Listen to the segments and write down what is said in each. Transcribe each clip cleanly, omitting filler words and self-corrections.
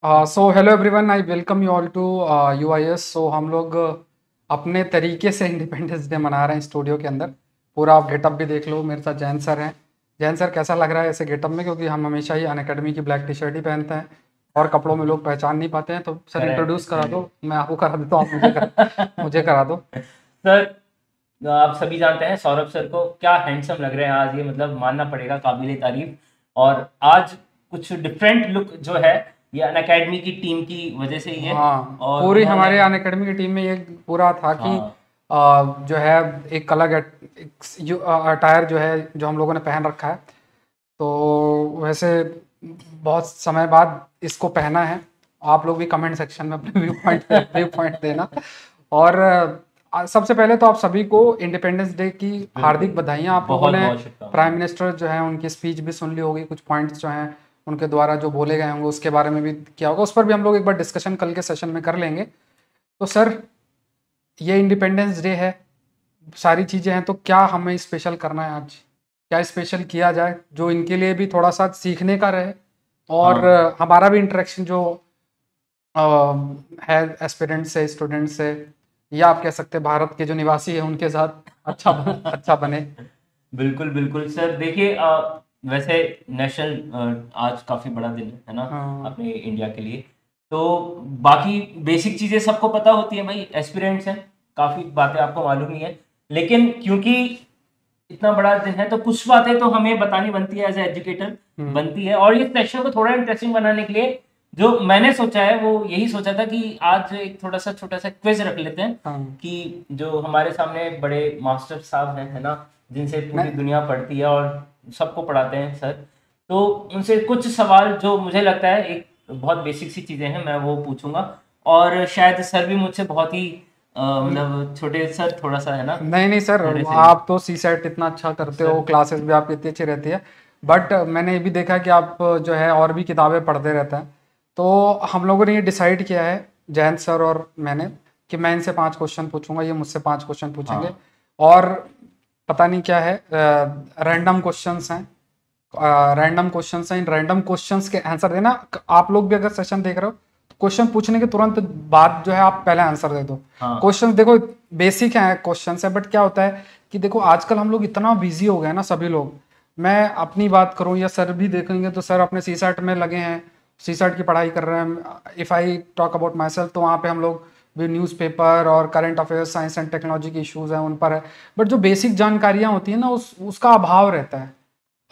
So hello everyone, I welcome you all to UIS। So हम लोग अपने तरीके से इंडिपेंडेंस डे मना रहे हैं स्टूडियो के अंदर। पूरा आप गेटअप भी देख लो, मेरे साथ जैन सर हैं। जैन सर, कैसा लग रहा है ऐसे गेटअप में? क्योंकि हम हमेशा ही अनअकैडमी की ब्लैक टी शर्ट ही पहनते हैं और कपड़ों में लोग पहचान नहीं पाते हैं। तो सर करेक्ट इंट्रोड्यूस करा दो, मैं आपको करा देता हूँ, आप मुझे करा दो। सर। आप सभी जानते हैं सौरभ सर को, क्या हैंडसम लग रहे हैं आज। ये मतलब मानना पड़ेगा, काबिले तारीफ। और आज कुछ डिफरेंट लुक जो है ये अन अकेडमी की टीम की वजह से ही है। हाँ, और पूरी उन्होंने हमारे अनअकैडमी की टीम में ये पूरा था कि हाँ जो है एक अलग अटायर जो है जो हम लोगों ने पहन रखा है। तो वैसे बहुत समय बाद इसको पहना है। आप लोग भी कमेंट सेक्शन में अपने व्यू पॉइंट देना। और सबसे पहले तो आप सभी को इंडिपेंडेंस डे की हार्दिक बिल्कुल, बधाइयाँ। आप लोगों बहुत ने बहुत शुभकामनाएं। प्राइम मिनिस्टर जो है उनकी स्पीच भी सुन ली होगी, कुछ पॉइंट्स जो हैं उनके द्वारा जो बोले गए होंगे उसके बारे में भी किया होगा। उस पर भी हम लोग एक बार डिस्कशन कल के सेशन में कर लेंगे। तो सर, ये इंडिपेंडेंस डे है, सारी चीज़ें हैं, तो क्या हमें स्पेशल करना है आज? क्या स्पेशल किया जाए जो इनके लिए भी थोड़ा सा सीखने का रहे और हाँ हमारा भी इंटरेक्शन जो अ, है एस्पिरेंट से, स्टूडेंट से, या आप कह सकते हैं भारत के जो निवासी है उनके साथ अच्छा बने। बिल्कुल बिल्कुल सर। देखिए, वैसे नेशनल आज काफ़ी बड़ा दिन है ना हाँ, अपने इंडिया के लिए। तो बाकी बेसिक चीज़ें सबको पता होती हैं भाई, एस्पिरेंट्स हैं, काफ़ी बातें आपको मालूम ही है। लेकिन क्योंकि इतना बड़ा दिन है तो कुछ बातें तो हमें बतानी बनती है, एज ए एजुकेटर हम्म, बनती है। और इस सेक्शन को थोड़ा इंटरेस्टिंग बनाने के लिए जो मैंने सोचा है वो यही सोचा था कि आज एक थोड़ा सा छोटा सा क्विज रख लेते हैं हाँ। कि जो हमारे सामने बड़े मास्टर साहब हैं, है ना, जिनसे पूरी नहीं, दुनिया पढ़ती है और सबको पढ़ाते हैं सर। तो उनसे कुछ सवाल जो मुझे लगता है एक बहुत बेसिक सी चीज़ें हैं, मैं वो पूछूंगा। और शायद सर भी मुझसे बहुत ही मतलब छोटे सर, थोड़ा सा है ना, नहीं नहीं सर, थोड़े से। आप तो सी सेट इतना अच्छा करते हो, सर क्लासेस भी आपकी इतनी अच्छी रहती है। बट मैंने ये भी देखा कि आप जो है और भी किताबें पढ़ते रहते हैं। तो हम लोगों ने ये डिसाइड किया है, जयंत सर और मैंने, कि मैं इनसे 5 क्वेश्चन पूछूंगा, ये मुझसे 5 क्वेश्चन पूछेंगे। हाँ और पता नहीं क्या है, रैंडम क्वेश्चंस हैं। रैंडम क्वेश्चंस हैं, इन रैंडम क्वेश्चंस के आंसर देना। आप लोग भी अगर सेशन देख रहे हो तो क्वेश्चन पूछने के तुरंत बाद जो है आप पहले आंसर दे दो। हाँ क्वेश्चंस देखो बेसिक है, क्वेश्चंस है, बट क्या होता है कि देखो आजकल हम लोग इतना बिजी हो गए ना सभी लोग। मैं अपनी बात करूं या सर भी देखेंगे तो सर अपने सी सेट में लगे हैं, सी सेट की पढ़ाई कर रहे हैं। If I talk about my self, तो वहाँ पे हम लोग भी न्यूज़पेपर और current affairs, science and technology के इश्यूज हैं उन पर है। बट जो बेसिक जानकारियाँ होती हैं ना, उसका अभाव रहता है।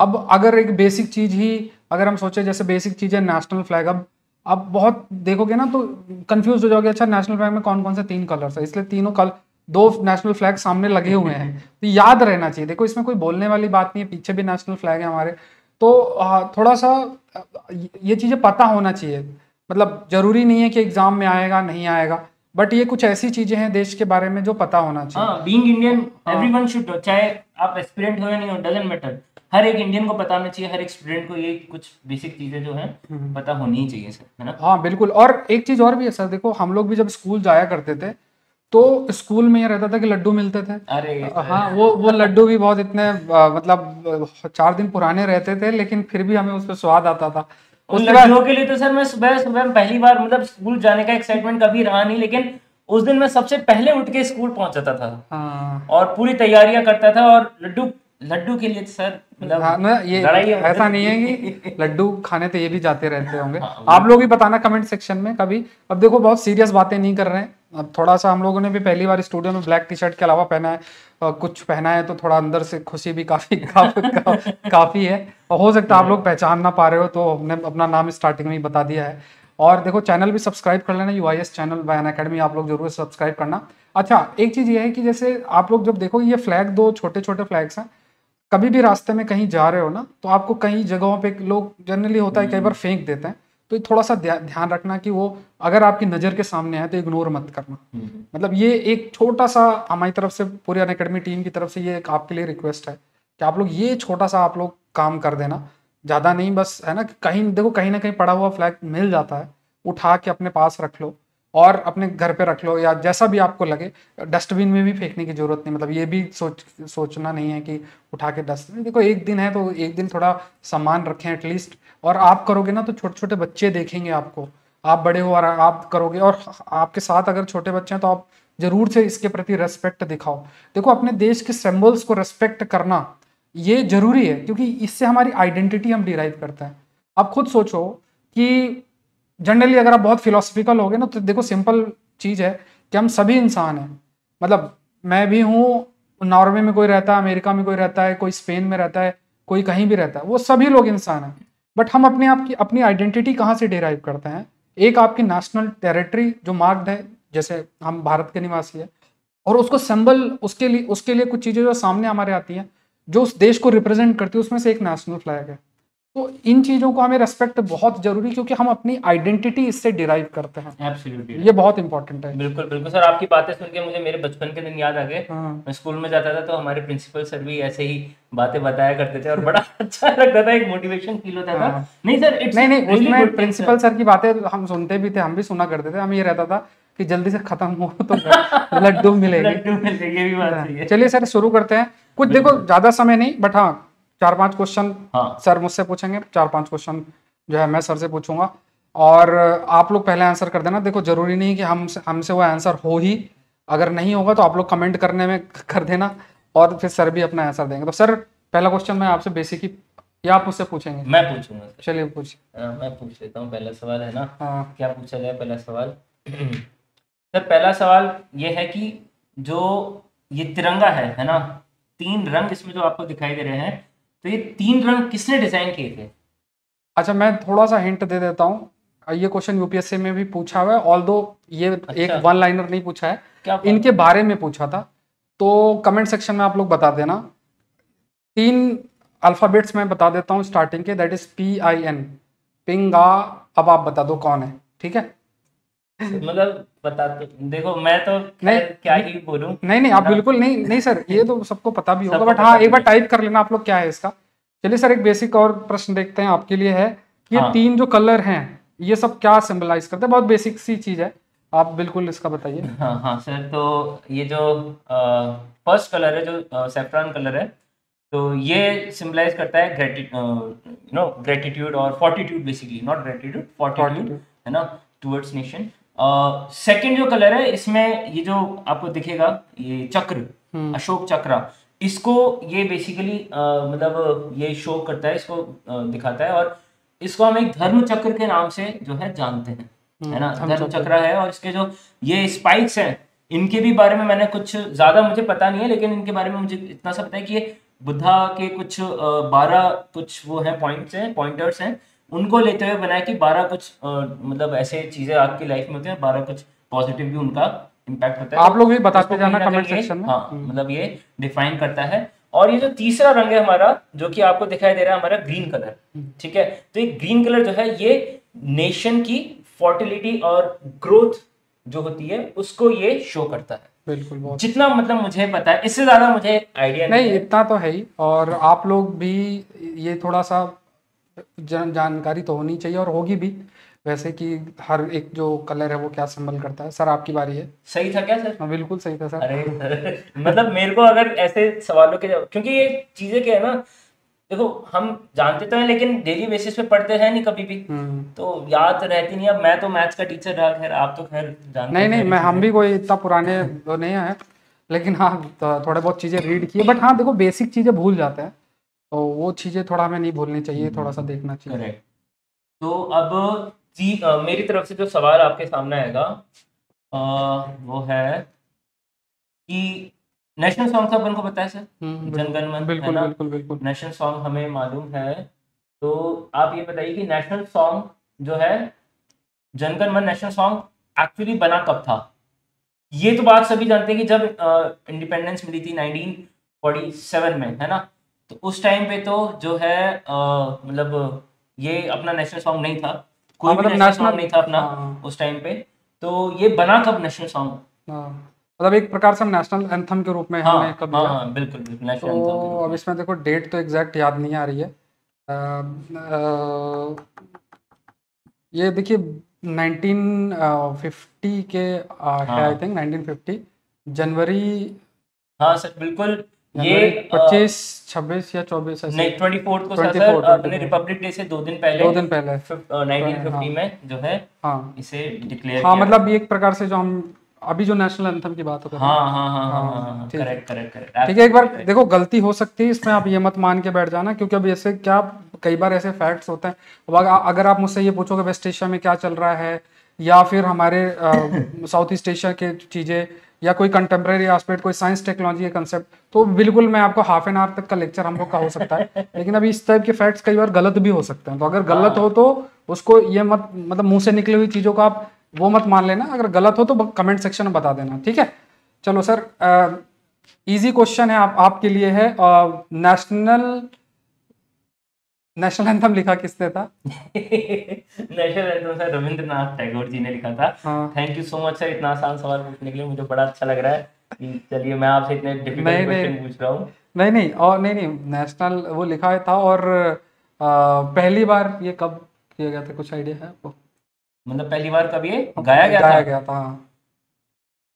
अब अगर एक बेसिक चीज ही अगर हम सोचे, जैसे बेसिक चीज है नेशनल फ्लैग। अब बहुत देखोगे ना तो कंफ्यूज हो जाओगे, अच्छा नेशनल फ्लैग में कौन कौन से 3 कलर्स है, इसलिए तीनों कल दो नेशनल फ्लैग सामने लगे हुए हैं। तो याद रहना चाहिए। देखो इसमें कोई बोलने वाली बात नहीं है, पीछे भी नेशनल फ्लैग है हमारे। तो थोड़ा सा अ, ये चीजें पता होना चाहिए। मतलब जरूरी नहीं है कि एग्जाम में आएगा नहीं आएगा, बट ये कुछ ऐसी चीजें हैं देश के बारे में जो पता होना चाहिए। हाँ, बीइंग इंडियन हाँ, एवरीवन शुड नो, चाहे आप एस्पिरेंट हो या नहीं हो, डजंट मैटर। हर एक इंडियन को पता होना चाहिए, हर एक स्टूडेंट को ये कुछ बेसिक चीजें जो हैं पता होनी ही चाहिए सर, है ना। हाँ बिल्कुल। और एक चीज और भी है सर, देखो हम लोग भी जब स्कूल जाया करते थे तो स्कूल में ये रहता था कि लड्डू मिलते थे। अरे सर हाँ, वो लड्डू भी बहुत इतने मतलब 4 दिन पुराने रहते थे, लेकिन फिर भी हमें उस पर स्वाद आता था। उन उसके बाद लड्डुओं के लिए तो सर मैं सुबह सुबह पहली बार मतलब स्कूल जाने का एक्साइटमेंट कभी रहा नहीं, लेकिन उस दिन मैं सबसे पहले उठ के स्कूल पहुंच जाता था हाँ, और पूरी तैयारियां करता था। और लड्डू लड्डू के लिए तो सर हाँ मतलब ना, ये लड़ाई ऐसा होती नहीं है कि थी। लड्डू खाने तो ये भी जाते रहते होंगे। हाँ आप बिल्कुल। लोग भी बताना कमेंट सेक्शन में कभी। अब देखो बहुत सीरियस बातें नहीं कर रहे हैं, अब थोड़ा सा हम लोगों ने भी पहली बार स्टूडियो में ब्लैक टी शर्ट के अलावा पहना है, कुछ पहना है, तो थोड़ा अंदर से खुशी भी काफी काफी है। और हो सकता है आप लोग पहचान ना पा रहे हो, तो हमने अपना नाम स्टार्टिंग में ही बता दिया है। और देखो चैनल भी सब्सक्राइब कर लेना, UIS चैनल बाय अनअकैडमी, आप लोग जरूर सब्सक्राइब करना। अच्छा, एक चीज ये है कि जैसे आप लोग जब देखो ये फ्लैग, दो छोटे छोटे फ्लैग्स हैं, कभी भी रास्ते में कहीं जा रहे हो ना तो आपको कई जगहों पे लोग जनरली होता है कई बार हम्म, फेंक देते हैं। तो ये थोड़ा सा ध्यान रखना कि वो अगर आपकी नज़र के सामने है तो इग्नोर मत करना। हम्म। मतलब ये एक छोटा सा हमारी तरफ से, पूरी अनअकैडमी टीम की तरफ से ये एक आपके लिए रिक्वेस्ट है कि आप लोग ये छोटा सा आप लोग काम कर देना। ज़्यादा नहीं, बस है ना कि कहीं देखो कहीं ना कहीं पड़ा हुआ फ्लैग मिल जाता है, उठा के अपने पास रख लो और अपने घर पे रख लो, या जैसा भी आपको लगे। डस्टबिन में भी फेंकने की जरूरत नहीं, मतलब ये भी सोचना नहीं है कि उठा के डस्टबिन। देखो एक दिन है तो एक दिन थोड़ा सामान रखें एटलीस्ट। और आप करोगे ना तो छोटे छोटे बच्चे देखेंगे आपको, आप बड़े हो और आप करोगे, और आपके साथ अगर छोटे बच्चे हैं तो आप जरूर से इसके प्रति रेस्पेक्ट दिखाओ। देखो अपने देश के सिंबल्स को रेस्पेक्ट करना ये जरूरी है, क्योंकि इससे हमारी आइडेंटिटी हम डिराइव करते हैं। आप खुद सोचो कि जनरली अगर आप बहुत फिलोसफिकल हो गए ना, तो देखो सिंपल चीज है कि हम सभी इंसान हैं। मतलब मैं भी हूँ, नॉर्वे में कोई रहता है, अमेरिका में कोई रहता है, कोई स्पेन में रहता है, कोई कहीं भी रहता है, वो सभी लोग इंसान हैं। बट हम अपने आप की अपनी आइडेंटिटी कहाँ से डिराइव करते हैं? एक आपकी नेशनल टेरिटरी जो मार्क्ड है, जैसे हम भारत के निवासी है, और उसको सिंबल, उसके लिए कुछ चीजें जो सामने हमारे आती हैं जो उस देश को रिप्रेजेंट करती है, उसमें से एक नेशनल फ्लैग है। तो इन चीजों को हमें रेस्पेक्ट बहुत जरूरी, क्योंकि हम अपनी आइडेंटिटी इससे डिराइव करते हैं। एब्सोल्युटली, ये बहुत इंपॉर्टेंट है। बिल्कुल बिल्कुल सर, आपकी बातें सुन के मुझे मेरे बचपन के दिन याद आ गए। हाँ। मैं स्कूल में जाता था तो हमारे प्रिंसिपल सर भी ऐसे ही बातें बताया करते थे और बड़ा अच्छा लगता था, एक मोटिवेशन फील होता था। हाँ। नहीं सर, इट्स नहीं रियली उसमें good thing principal sir. Sir की बातें हम सुनते भी थे, हम भी सुना करते थे। हमें ये रहता था कि जल्दी से खत्म हो तो लड्डू मिलेगी। लड्डू मिल गए, ये भी बात सही है। चलिए सर शुरू करते हैं। कुछ देखो बिल्कुल। ज्यादा समय नहीं, बट हाँ 4-5 क्वेश्चन हाँ सर मुझसे पूछेंगे, 4-5 क्वेश्चन जो है मैं सर से पूछूंगा, और आप लोग पहले आंसर कर देना। देखो जरूरी नहीं कि हमसे वो आंसर हो ही, अगर नहीं होगा तो आप लोग कमेंट करने में कर देना, और फिर सर भी अपना आंसर देंगे। तो सर पहला क्वेश्चन मैं आपसे बेसिक ही, या आप मुझसे पूछेंगे? मैं पूछूंगा सर। चलिए पूछिए। मैं पूछ लेता हूँ पहला सवाल, है ना? हाँ। क्या पूछा जाए पहला सवाल? सर पहला सवाल ये है कि जो ये तिरंगा है ना, 3 रंग इसमें जो आपको दिखाई दे रहे हैं, तो ये 3 रंग किसने डिजाइन किए थे? अच्छा मैं थोड़ा सा हिंट दे देता हूँ, ये क्वेश्चन यूपीएससी में भी पूछा हुआ है, ऑल्दो ये एक अच्छा, वन लाइनर नहीं पूछा है, क्या बात इनके बारे में पूछा था। तो कमेंट सेक्शन में आप लोग बता देना। 3 अल्फाबेट्स मैं बता देता हूँ स्टार्टिंग के, दैट इज PIN, पिंगा। अब आप बता दो कौन है, ठीक है? मतलब बता दो, देखो मैं तो नहीं खैर क्या ही बोलूं, नहीं आप है ना? बिल्कुल नहीं नहीं सर, ये तो सबको पता भी होगा, सबको बट हाँ पता एक बार है। टाइप कर लेना आप लोग क्या है इसका। चलिए सर एक बेसिक और प्रश्न देखते हैं आपके लिए है, ये हाँ 3 जो कलर हैं ये सब क्या सिंबलाइज करते हैं? बहुत बेसिक सी चीज है, आप बिल्कुल इसका बताइए। हाँ हाँ सर, तो ये जो फर्स्ट कलर है, जो सेफ्रॉन कलर है, तो ये सिंबलाइज करता है ग्रेटिट्यूड और fortitude, basically not gratitude, fortitude, Fortitude। है ना, टुवर्ड्स नेशन। सेकंड जो कलर है, इसमें ये जो आपको दिखेगा, ये चक्र, अशोक चक्र, इसको ये बेसिकली मतलब ये शो करता है, इसको दिखाता है, और इसको हम एक धर्म चक्र के नाम से जो है जानते हैं, है ना? हम धर्म सब चक्र है, और इसके जो ये स्पाइक्स हैं, इनके भी बारे में मैंने कुछ ज्यादा मुझे पता नहीं है, लेकिन इनके बारे में मुझे इतना सा पता है कि ये बुद्धा के कुछ 12 कुछ वो हैं, पॉइंट्स हैं, पॉइंटर्स हैं, उनको लेते हुए बनाया कि 12 कुछ मतलब ऐसे चीजें आपकी लाइफ में होती हैं, 12 कुछ पॉजिटिव भी उनका इम्पैक्ट होता है। आप लोग भी तो बताते इसको जाना कहीं ना कमेंट कहीं ये, सेक्शन में। हाँ मतलब ये डिफाइन करता है। और ये जो तीसरा रंग है हमारा, जो कि आपको दिखाई दे रहा है, हमारा ग्रीन कलर, ठीक है? तो ये ग्रीन कलर जो है, ये नेशन की फर्टिलिटी और ग्रोथ जो होती है उसको ये शो करता है। बिल्कुल, बहुत जितना मतलब मुझे पता है, इससे ज्यादा मुझे आइडिया नहीं नहीं, है। इतना तो है ही। और आप लोग भी ये थोड़ा सा जानकारी तो होनी चाहिए, और होगी भी वैसे, कि हर एक जो कलर है वो क्या सिंबल करता है। सर आपकी बारी है। सही था क्या सर? हाँ बिल्कुल सही था सर। अरे सर, मतलब मेरे को अगर ऐसे सवालों के क्योंकि ये चीजें क्या है ना, देखो हम जानते तो हैं लेकिन डेली बेसिस पे पढ़ते हैं नहीं कभी भी, तो याद रहती नहीं। अब मैं तो मैथ्स का टीचर रहा, खैर आप तो खैर जानते नहीं हैं नहीं, सारी मैं हम भी चीजें। कोई इतना पुराने वो नहीं है, लेकिन हाँ तो थोड़े बहुत चीज़ें रीड किए। बट हाँ देखो बेसिक चीज़ें भूल जाते हैं, तो वो चीज़ें थोड़ा हमें नहीं भूलनी चाहिए, थोड़ा सा देखना चाहिए। करेक्ट। तो अब मेरी तरफ से जो सवाल आपके सामने आएगा, वो है कि नेशनल सॉन्ग तो अपन को पता है सर, जन गण मन, है बिल्कुल ना? बिल्कुल बिल्कुल। नेशनल सॉन्ग हमें मालूम है। तो आप ये बताइए कि नेशनल सॉन्ग जो है, जन गण मन नेशनल सॉन्ग एक्चुअली बना कब था? ये तो बात सभी जानते हैं कि जब इंडिपेंडेंस मिली थी 1947 में, है ना? तो उस टाइम पे तो जो है मतलब ये अपना नेशनल सॉन्ग नहीं था, कोई हाँ भी मतलब नेशनल सॉन्ग नेशनल, नहीं था अपना हाँ उस टाइम पे। तो ये बना कब नेशनल सॉन्ग? हाँ, मतलब एक प्रकार से हम नेशनल एंथम के रूप में हाँ हमने कब हाँ लिया। हाँ, बिल्कुल बिल्कुल, नेशनल एंथम के तो रूप अब में। इसमें देखो डेट तो एग्जैक्ट याद नहीं आ रही है। अ, ये देखिए 1950 के है, आई हाँ थिंक 1950 जनवरी। हाँ सर, बिल्कुल ये 25, 26 या 24 ऐसे। नहीं 24 को 24, सर अपने 24 रिपब्लिक डे से 2 दिन पहले, 2 दिन पहले 1950 में जो है हाँ इसे डिक्लेयर हाँ, किया। मतलब ये एक प्रकार से जो हम अभी जो नेशनल एंथम की बात हो कर रहे हाँ हैं। हाँ हाँ हाँ हाँ हाँ, ठीक है, करेक्ट करेक्ट करेक्ट, ठीक है। एक बार absolutely correct। देखो गलती हो सकती है इसमें, आप ये मत मान के बैठ जाना, क्योंकि अब ऐसे क्या कई बार ऐसे फैक्ट्स होते हैं। अब अगर आप मुझसे ये पूछोगे वेस्ट एशिया में क्या चल रहा है, या फिर हमारे साउथ ईस्ट एशिया के चीज़ें, या कोई कंटेम्प्रेरी एस्पेक्ट, कोई साइंस टेक्नोलॉजी के कंसेप्ट, तो बिल्कुल मैं आपको हाफ एन आवर तक का लेक्चर हम लोग का हो सकता है। लेकिन अभी इस टाइप के फैक्ट्स कई बार गलत भी हो सकते हैं, तो अगर गलत हो तो उसको ये मत, मतलब मुंह से निकली हुई चीज़ों को आप वो मत मान लेना। अगर गलत हो तो कमेंट सेक्शन में बता देना, ठीक है। चलो सर, इजी क्वेश्चन है आपके लिए है, नेशनल एंथम लिखा किसने था? National anthem sir Rabindranath Tagore ji ने लिखा था। हाँ thank you so much sir, इतना आसान सवाल पूछने के लिए, मुझे बड़ा अच्छा लग रहा है कि चलिए मैं आपसे इतने डिफिकल्ट नहीं क्वेश्चन नहीं पूछ रहा हूँ। नहीं नहीं, और नहीं नहीं, नेशनल वो लिखा था। और पहली बार ये कब किया गया था, कुछ आइडिया है आपको? मतलब पहली बार कब ये गाया गया था? गाया गया था, हाँ।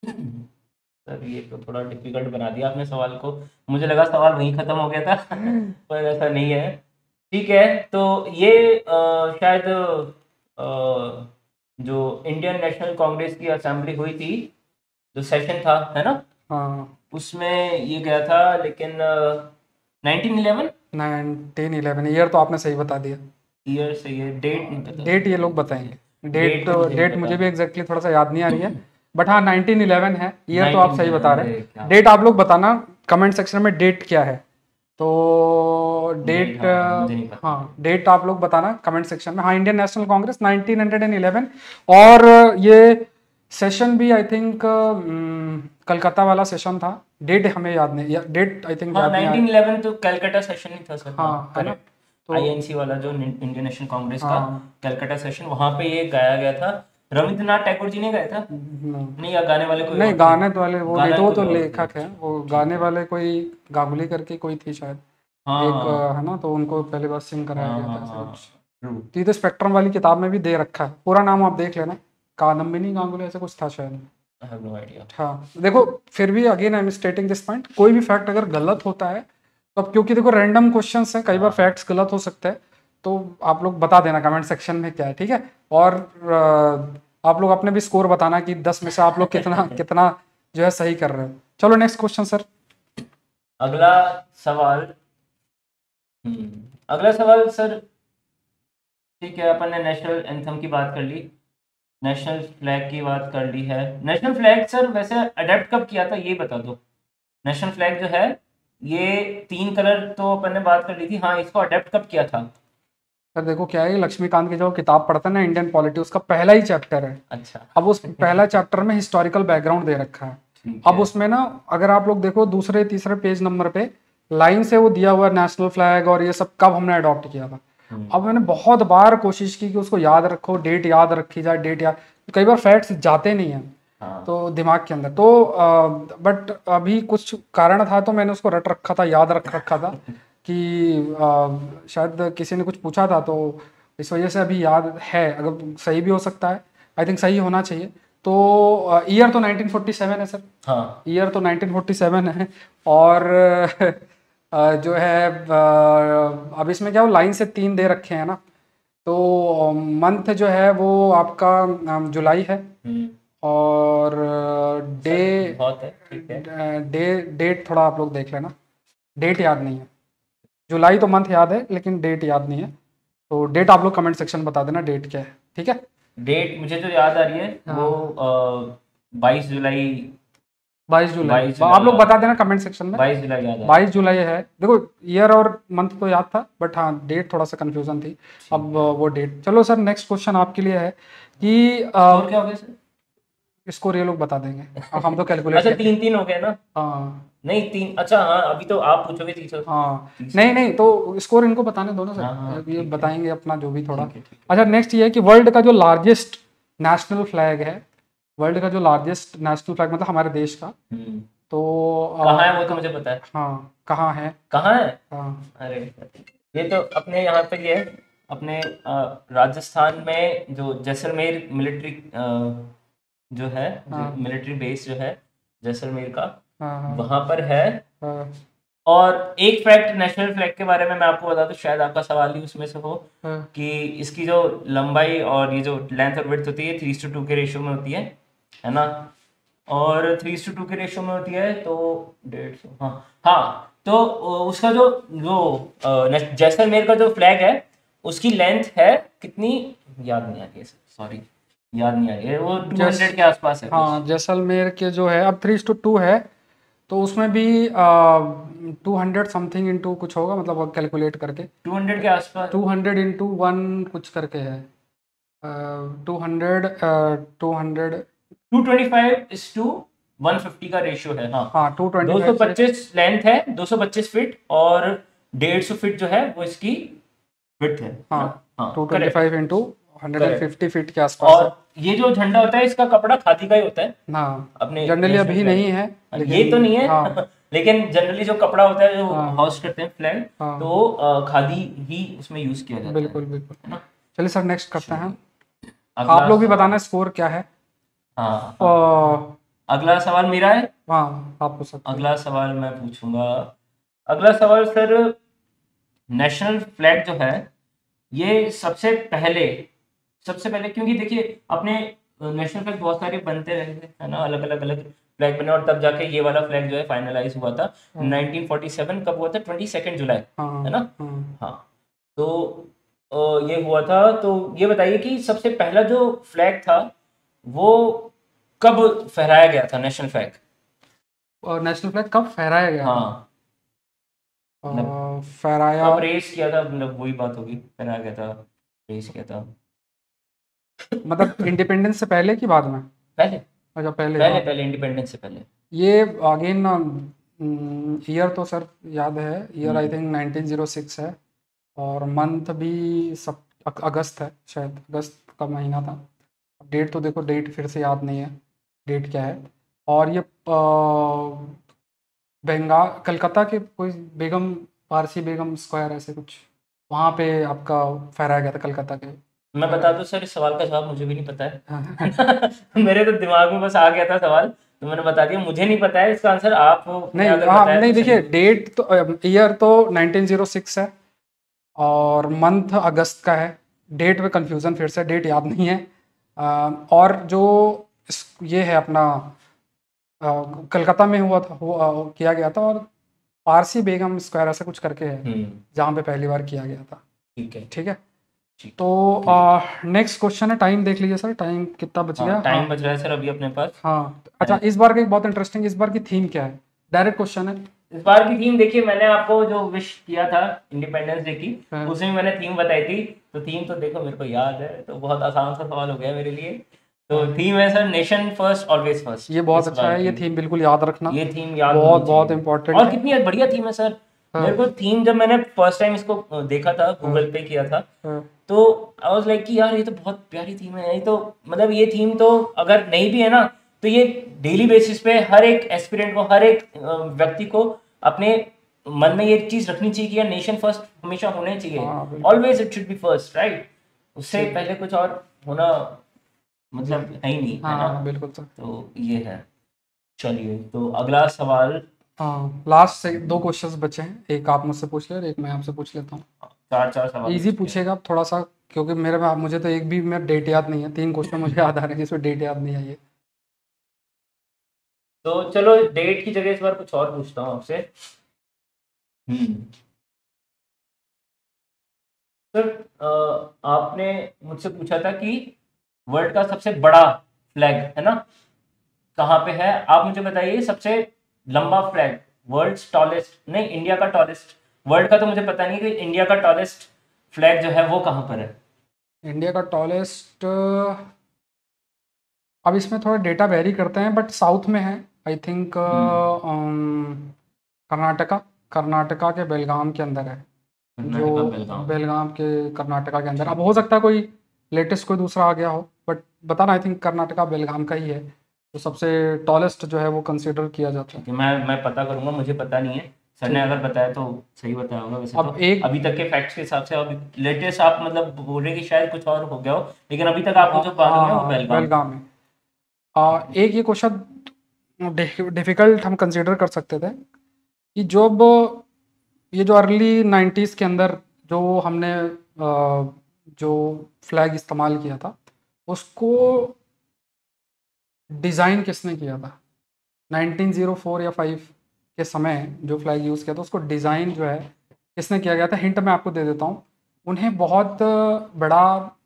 सर ये तो थोड़ा डिफिकल्ट बना दिया आपने सवाल को, मुझे लगा सवाल वहीं खत्म हो गया था पर ऐसा नहीं है। ठीक है, तो ये शायद जो इंडियन नेशनल कांग्रेस की असेंबली हुई थी, जो सेशन था, है ना, हाँ उसमें ये गया था, लेकिन 1911 1911 ईयर तो आपने सही बता दिया। ईयर से, ये डेट नहीं पता। डेट ये लोग बताएंगे, डेट तो मुझे नहीं डेट पता। मुझे भी एग्जैक्टली थोड़ा सा याद नहीं आ रही है, बट हाँ 1911 है। ईयर तो आप सही बता रहे हैं। 1911 डेट आप लोग बताना कमेंट सेक्शन में, डेट क्या है। तो डेट, हाँ, मुझे नहीं पता। हाँ डेट आप लोग बताना कमेंट सेक्शन में। हाँ, इंडियन नेशनल कांग्रेस 1911। और ये सेशन भी आई थिंक कलकत्ता वाला सेशन था। डेट हमें याद नहीं, डेट आई थिंक हाँ याद नहीं आ रही। 1911 तो कलकत्ता सेशन ही था सर। हाँ है ना, करेक्ट। तो आईएनसी वाला जो इंडियन नेशनल कांग्रेस का हाँ कलकत्ता सेशन, वहां पे ये गाया गया था। रविंद्रनाथ टैगोर जी ने गाया था? नहीं, या गाने वाले कोई नहीं, और थे? गाने तो वाले वो नहीं, गाना तो वो तो कोई और थे। लेखक है। वो ठीक गाने है। वाले कोई गांगुली करके कोई थी शायद, एक हाँ है ना, तो उनको पहली बार सिंग कराया हाँ गया हाँ था ऐसा हाँ, कुछ। ट्रू। तो ये तो स्पेक्ट्रम वाली किताब में भी दे रखा है, पूरा नाम आप देख लेना, कादम्बिनी गांगुली ऐसा कुछ था शायद। I have no idea. हाँ देखो, फिर भी again I am stating this point, कोई भी फैक्ट अगर गलत होता है तो अब, क्योंकि देखो रैंडम क्वेश्चंस हैं, कई बार फैक्ट्स गलत हो सकते हैं, तो आप लोग बता देना कमेंट सेक्शन में क्या है, ठीक है। और आप लोग अपने भी स्कोर बताना कि 10 में से आप लोग कितना कितना जो है सही कर रहे हो। चलो नेक्स्ट क्वेश्चन सर। अगला सवाल। अगला सवाल सर, ठीक है, अपन ने नेशनल एंथम की बात कर ली, नेशनल फ्लैग की बात कर ली है। नेशनल फ्लैग सर वैसे अडेप्ट कब किया था ये बता दो। नेशनल फ्लैग जो है, ये 3 कलर तो अपन ने बात कर ली थी, हाँ इसको अडेप्ट कब किया था? सर देखो क्या है, लक्ष्मीकांत की जो किताब पढ़ते हैं ना, इंडियन पॉलिटी, उसका पहला ही चैप्टर है। अच्छा। अब उस पहला चैप्टर में हिस्टोरिकल बैकग्राउंड दे रखा है। ठीक अब है। उसमें ना, अगर आप लोग देखो दूसरे तीसरे पेज नंबर पे लाइन से वो दिया हुआ नेशनल फ्लैग और ये सब कब हमने अडॉप्ट किया था। अब मैंने बहुत बार कोशिश की कि उसको याद रखो, डेट याद रखी जाए, डेट याद, कई बार फैक्ट्स जाते नहीं हैं हाँ। तो दिमाग के अंदर, तो बट अभी कुछ कारण था तो मैंने उसको रट रखा था, याद रख रखा था कि शायद किसी ने कुछ पूछा था, तो इस वजह से अभी याद है। अगर सही भी हो सकता है, आई थिंक सही होना चाहिए। तो ईयर तो 1947 है सर। हाँ। ईयर तो 1947 है। और जो है अब इसमें क्या, वो लाइन से 3 दे रखे हैं ना, तो मंथ जो है वो आपका जुलाई है। और डे, सर बहुत है, ठीक है। डेट थोड़ा आप लोग देख लेना, डेट याद नहीं है। जुलाई तो मंथ याद है लेकिन डेट याद नहीं है, तो डेट आप लोग कमेंट सेक्शन में बता देना डेट क्या है, ठीक है। डेट मुझे जो याद आ रही है वो 22 जुलाई। 22 जुलाई 22 जुलाई आप लोग याद बता देना कमेंट सेक्शन में। 22 जुलाई याद आ रही 22 जुलाई है। देखो ईयर और मंथ तो याद था, बट हाँ डेट थोड़ा सा कंफ्यूजन थी। अब वो डेट, चलो सर नेक्स्ट क्वेश्चन आपके लिए है कि और क्या हो गया सर? स्कोर ये लोग बता देंगे, अब हम तो कैलकुलेट अच्छा 3-3 हो गया ना? हाँ नहीं 3, अच्छा हाँ अभी तो आप पूछोगे तीसरा। हाँ, नहीं नहीं, तो स्कोर इनको बताने दो ना हाँ, हाँ, सर, ये ठीक है। बताएंगे अपना जो भी थोड़ा। ठीक है, ठीक अच्छा नेक्स्ट ये है कि वर्ल्ड का जो लार्जेस्ट नेशनल फ्लैग है, वर्ल्ड का जो लार्जेस्ट नेशनल फ्लैग मतलब हमारे देश का, है। तो कहाँ है वो तो मुझे पता है। हाँ कहाँ है, कहाँ है? हाँ अरे ये तो अपने यहाँ पे ये है, अपने राजस्थान में जो जैसलमेर मिलिट्री जो है, हाँ मिलिट्री बेस जो है जैसलमेर का, हाँ हाँ वहां पर है। हाँ और एक फैक्ट नेशनल फ्लैग के बारे में मैं आपको बता दूं, शायद आपका सवाल ही उसमें से हो, हाँ, कि इसकी जो लंबाई और ये जो लेंथ और विड्थ होती है 3:2 के रेशियो में होती है ना। और 3:2 के रेशियो में होती है तो 150, हाँ हाँ। तो उसका जो जो जैसलमेर का जो फ्लैग है उसकी लेंथ है कितनी, याद नहीं आ रही है सॉरी, याद नहीं आ रही है, वो 200 के आसपास है कुछ। हाँ, जैसलमेर के जो है अब 3:2 है, तो उसमें भी 200 समथिंग इंटू कुछ होगा, मतलब कैलकुलेट करके 200 के आसपास, 200 × 1 कुछ करके है, 200 200, 225:150 का रेशियो है, हाँ। हाँ 225 से 225 लेंथ है, 225 फीट, और 150 फीट जो है वो इसकी विड्थ है हाँ ना। हाँ 225 इंटू करेक्ट। 150 फीट के आसपास है। और ये जो झंडा होता है इसका कपड़ा खादी का ही होता है हाँ, अपने जनरली नेशनल अभी फ्लैग। नहीं है, ये तो लेकिन नहीं है हाँ लेकिन जनरली जो कपड़ा होता है जो हाँ होस्ट करते हैं फ्लैग, हाँ, तो खादी ही उसमें यूज किया जाता बिल्कुल बिल्कुल। है ना। चलिए सर, नेक्स्ट करते हैं। अगला आप लोग भी सवाल, बताना स्कोर क्या है। हाँ हाँ, और अगला सवाल मेरा है। हाँ, आप पूछ सकते हैं। अगला सवाल मैं पूछूंगा। अगला सवाल सर, नेशनल फ्लैग जो है ये सबसे पहले क्योंकि देखिए अपने नेशनल फ्लैग बहुत सारे बनते रहे थे है ना, अलग अलग अलग फ्लैग बने, और तब जाके ये वाला फ्लैग जो है फाइनलाइज हुआ था। हाँ 1947 कब हुआ था, 22 जुलाई, है हाँ ना। हाँ। हाँ, तो ये हुआ था। तो ये बताइए कि सबसे पहला जो फ्लैग था वो कब फहराया गया था, नेशनल फ्लैग। और नेशनल फ्लैग कब फहराया गया था? हाँ, मतलब फहराया, कब रेस किया था, मतलब वही बात होगी, फहराया गया था, रेस किया था। मतलब इंडिपेंडेंस से पहले की बाद में? पहले अच्छा, पहले, पहले हाँ। पहले इंडिपेंडेंस से पहले। ये अगेन ईयर तो सर याद है, ईयर आई हम्म, थिंक 1906 है, और मंथ भी सब अगस्त है, शायद अगस्त का महीना था। डेट तो देखो, डेट फिर से याद नहीं है, डेट क्या है। और ये बंगाल, कलकत्ता के कोई बेगम, पारसी बेगम स्क्वायर ऐसे कुछ, वहाँ पे आपका फहराया गया था, कलकत्ता के। मैं बता दूं सर, इस सवाल का जवाब मुझे भी नहीं पता हाँ। है। मेरे तो दिमाग में बस आ गया था सवाल, तो मैंने बता दिया, मुझे नहीं पता है इसका आंसर, आपने नहीं, अगर हाँ बताया नहीं, तो सही। देखिए डेट तो, ईयर तो 1906 है, और मंथ अगस्त का है। डेट में कंफ्यूजन फिर से, डेट याद नहीं है। और जो ये है अपना, कलकत्ता में हुआ था, किया गया था, और पारसी बेगम स्क्वायर ऐसा कुछ करके है, जहाँ पे पहली बार किया गया था। ठीक है, ठीक है। ठीक, तो ठीक। नेक्स्ट क्वेश्चन है, टाइम देख लीजिए सर, टाइम कितना बच गया। हाँ, हाँ टाइम बच रहा है सर अभी अपने पास। हाँ, अच्छा, इस बार का एक बहुत इंटरेस्टिंग, इस बार की थीम क्या है? डायरेक्ट क्वेश्चन है। इस बार की थीम देखिए, मैंने आपको जो विश किया था इंडिपेंडेंस डे की, हाँ, उसमें मैंने थीम बताई थी। तो थीम तो देखो मेरे को याद है, तो बहुत आसान सा सवाल हो गया मेरे लिए। तो हाँ, थीम है sir, nation first always first, ये बहुत इस अच्छा बार है, ये की। थीम बिल्कुल याद रखना, ये थीम याद बहुत होनी बहुत चाहिए। इम्पोर्टेंट और है। कितनी बढ़िया थीम है सर। मेरे को हाँ थीम, जब मैंने फर्स्ट टाइम इसको देखा था, हाँ गूगल पे किया था, हाँ तो आई वाज लाइक कि यार ये तो बहुत प्यारी थीम है। ये तो मतलब ये थीम तो अगर नहीं भी है ना, तो ये डेली बेसिस पे हर एक एस्पिरेंट को, हर एक व्यक्ति को अपने मन में ये चीज रखनी चाहिए कि यार नेशन फर्स्ट हमेशा होना चाहिए। हाँ, बिल्कुल। Always it should be first, right. उससे ठीक, पहले कुछ और होना जी, मतलब है ही नहीं, है ना। हाँ बिल्कुल सर। तो ये है। चलिए, तो अगला सवाल। हाँ, लास्ट से दो क्वेश्चंस बचे हैं, एक आप मुझसे पूछ ले और एक मैं आपसे पूछ लेता हूँ। चार चार सवाल हो इजी चुके हैं। पूछेगा आप थोड़ा सा, क्योंकि मेरे में मुझे तो एक भी मेरा डेट याद नहीं है, 3 क्वेश्चन मुझे याद आ रहे हैं जिसमें डेट याद नहीं आई है। तो चलो डेट की जगह इस बार कुछ और पूछता हूँ आपसे। हम्म सर, आपने मुझसे पूछा था कि वर्ल्ड का सबसे बड़ा फ्लैग है ना कहाँ पे है। आप मुझे बताइए सबसे लंबा फ्लैग, वर्ल्ड टॉलेस्ट, नहीं इंडिया का टॉलेस्ट, वर्ल्ड का तो मुझे पता नहीं कि इंडिया का टॉलेस्ट फ्लैग जो है वो कहाँ पर है। इंडिया का टॉलेस्ट, अब इसमें थोड़ा डेटा वेरी करते हैं, बट साउथ में है, आई थिंक हम्म कर्नाटका, कर्नाटका के बेलगाम के अंदर है। जो कर्नाटका, बेलगाम। बेलगाम के कर्नाटका के अंदर, अब हो सकता है कोई लेटेस्ट कोई दूसरा आ गया हो, बट बताना, आई थिंक कर्नाटका बेलगाम का ही है, तो सबसे टॉलेस्ट जो है वो कंसिडर किया जाता है। ठीक है, मैं पता करूंगा, मुझे पता नहीं है। सर ने ठीक है। अगर बताया तो सही बताया होगा वैसे तो। अब एक, अभी तक के फैक्ट्स के हिसाब से अभी लेटेस्ट आप मतलब बोल रहे कि शायद कुछ और हो गया हो, लेकिन अभी तक आपको हाँ जो मालूम हाँ है वो हाँ, बेलगाम। बेलगाम है। एक ये क्वेश्चन डिफिकल्ट हम कंसिडर कर सकते थे, ये जब ये जो अर्ली 90s के अंदर जो हमने जो फ्लैग इस्तेमाल किया था, उसको डिज़ाइन किसने किया था? 1904 या 5 के समय जो फ्लैग यूज़ किया था, उसको डिज़ाइन जो है किसने किया गया था? हिंट मैं आपको दे देता हूँ। उन्हें बहुत बड़ा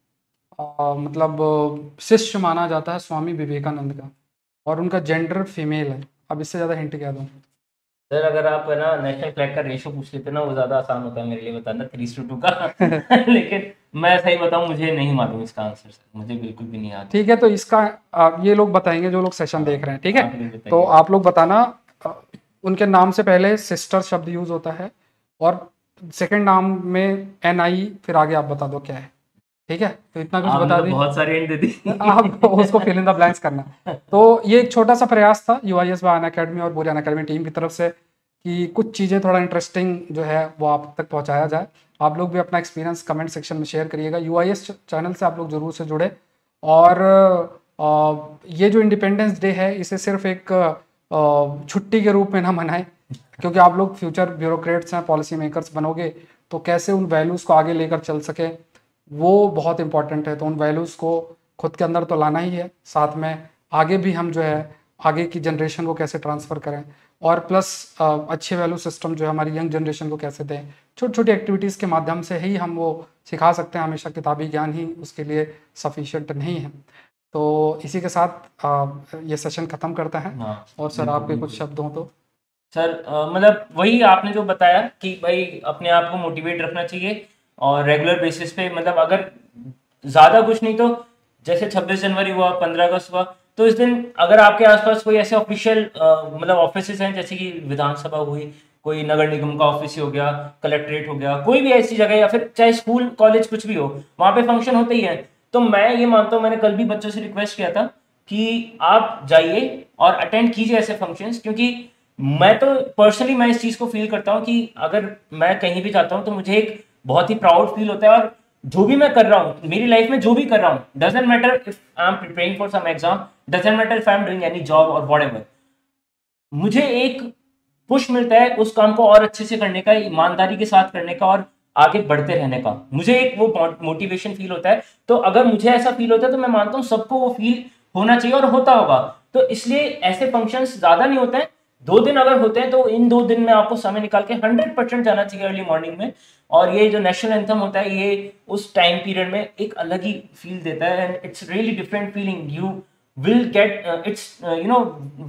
मतलब शिष्य माना जाता है स्वामी विवेकानंद का, और उनका जेंडर फीमेल है। अब इससे ज़्यादा हिंट क्या दूँ? सर अगर आप है ना नेशनल फ्लैग का रेशो पूछ लेते ना, वो ज़्यादा आसान होता है मेरे लिए बताना 3:2 का। लेकिन मैं सही बताऊं, मुझे नहीं मालूम इसका आंसर सर, मुझे बिल्कुल भी नहीं याद। ठीक है, तो इसका ये लोग बताएंगे जो लोग सेशन देख रहे हैं, ठीक आप है? भी तो बताइए। आप लोग बताना। अ, उनके नाम से पहले सिस्टर शब्द यूज होता है, और सेकंड नाम में NI, फिर आगे आप बता दो क्या है, ठीक है? तो इतना कुछ आपने बता तो दी। बहुत सारे हिंट दे दी। आप उसको फिल इन द ब्लैंक्स करना। तो ये एक छोटा सा प्रयास था UIS बाय अनअकैडमी और पूरे अनअकैडमी टीम की तरफ से कि कुछ चीज़ें थोड़ा इंटरेस्टिंग जो है वो आप तक पहुंचाया जाए। आप लोग भी अपना एक्सपीरियंस कमेंट सेक्शन में शेयर करिएगा। UIS चैनल से आप लोग जरूर से जुड़े। और ये जो इंडिपेंडेंस डे है, इसे सिर्फ एक छुट्टी के रूप में ना मनाएं, क्योंकि आप लोग फ्यूचर ब्यूरोक्रेट्स हैं, पॉलिसी मेकर्स बनोगे, तो कैसे उन वैल्यूज़ को आगे लेकर चल सके वो बहुत इंपॉर्टेंट है। तो उन वैल्यूज़ को खुद के अंदर तो लाना ही है, साथ में आगे भी हम जो है आगे की जनरेशन को कैसे ट्रांसफ़र करें, और प्लस अच्छे वैल्यू सिस्टम जो है हमारी यंग जनरेशन को कैसे दें। छोटी छोटी एक्टिविटीज़ के माध्यम से ही हम वो सिखा सकते हैं, हमेशा किताबी ज्ञान ही उसके लिए सफिशिएंट नहीं है। तो इसी के साथ ये सेशन ख़त्म करते हैं। हाँ और सर बिल्कुल आपके कुछ बिल्कुल। शब्द हों तो? सर मतलब वही आपने जो बताया कि भाई अपने आप को मोटिवेट रखना चाहिए, और रेगुलर बेसिस पे, मतलब अगर ज़्यादा कुछ नहीं तो जैसे 26 जनवरी हुआ, 15 अगस्त हुआ, तो इस दिन अगर आपके आसपास कोई ऐसे ऑफिशियल मतलब ऑफिसेज हैं, जैसे कि विधानसभा हुई, कोई नगर निगम का ऑफिस हो गया, कलेक्ट्रेट हो गया, कोई भी ऐसी जगह, या फिर चाहे स्कूल कॉलेज कुछ भी हो, वहाँ पे फंक्शन होते ही हैं। तो मैं ये मानता हूँ, मैंने कल भी बच्चों से रिक्वेस्ट किया था कि आप जाइए और अटेंड कीजिए ऐसे फंक्शंस, क्योंकि मैं तो पर्सनली मैं इस चीज को फील करता हूँ कि अगर मैं कहीं भी जाता हूँ तो मुझे एक बहुत ही प्राउड फील होता है। और जो भी मैं कर रहा हूँ मेरी लाइफ में, जो भी कर रहा हूँ, doesn't matter if I am preparing for some exam, doesn't matter if I am doing any job और व्हाटएवर, मुझे एक पुश मिलता है उस काम को और अच्छे से करने का, ईमानदारी के साथ करने का, और आगे बढ़ते रहने का। मुझे एक वो मोटिवेशन फील होता है। तो अगर मुझे ऐसा फील होता है तो मैं मानता हूँ सबको वो फील होना चाहिए, और होता होगा। तो इसलिए ऐसे फंक्शंस ज्यादा नहीं होते हैं, 2 दिन अगर होते हैं तो इन 2 दिन में आपको समय निकाल के 100% जाना चाहिए अर्ली मॉर्निंग में। और ये जो नेशनल एंथम होता है, ये उस टाइम पीरियड में एक अलग ही फील देता है, and it's really different feeling. You will get it's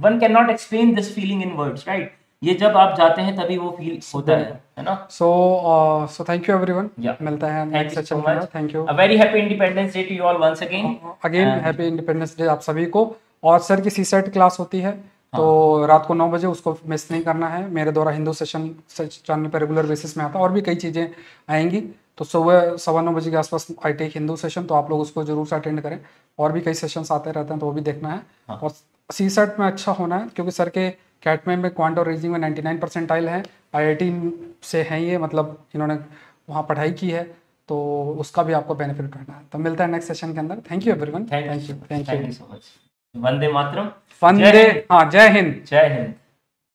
one cannot explain this feeling in words, right? ये जब आप जाते हैं तभी वो फील होता है ना? So thank you everyone. Yeah. मिलता है Thank next you so session के much. अंदर। Thank you. A very happy Independence Day to you all once again. Again And happy independence day आप सभी को। और सर की CSET क्लास होती है, तो हाँ रात को 9 बजे, उसको मिस नहीं करना है। मेरे द्वारा हिंदू सेशन चैनल पर रेगुलर बेसिस में आता है, और भी कई चीज़ें आएंगी। तो सुबह 9:15 के आसपास आई टेक हिंदू सेशन, तो आप लोग उसको जरूर से अटेंड करें। और भी कई सेशंस आते रहते हैं, तो वो भी देखना है। हाँ और CSET में अच्छा होना है, क्योंकि सर के कैट में क्वांट और रीजनिंग में 99 परसेंटाइल हैं। IIT से हैं ये, मतलब इन्होंने वहाँ पढ़ाई की है, तो उसका भी आपको बेनिफिट करना है। तो मिलता है नेक्स्ट सेशन के अंदर। Thank you everyone. Thank thank you, you thank thank you. You so much. वंदे मातरम। जय वंदे, हिंद। हाँ, जय हिंद। जय हिंद।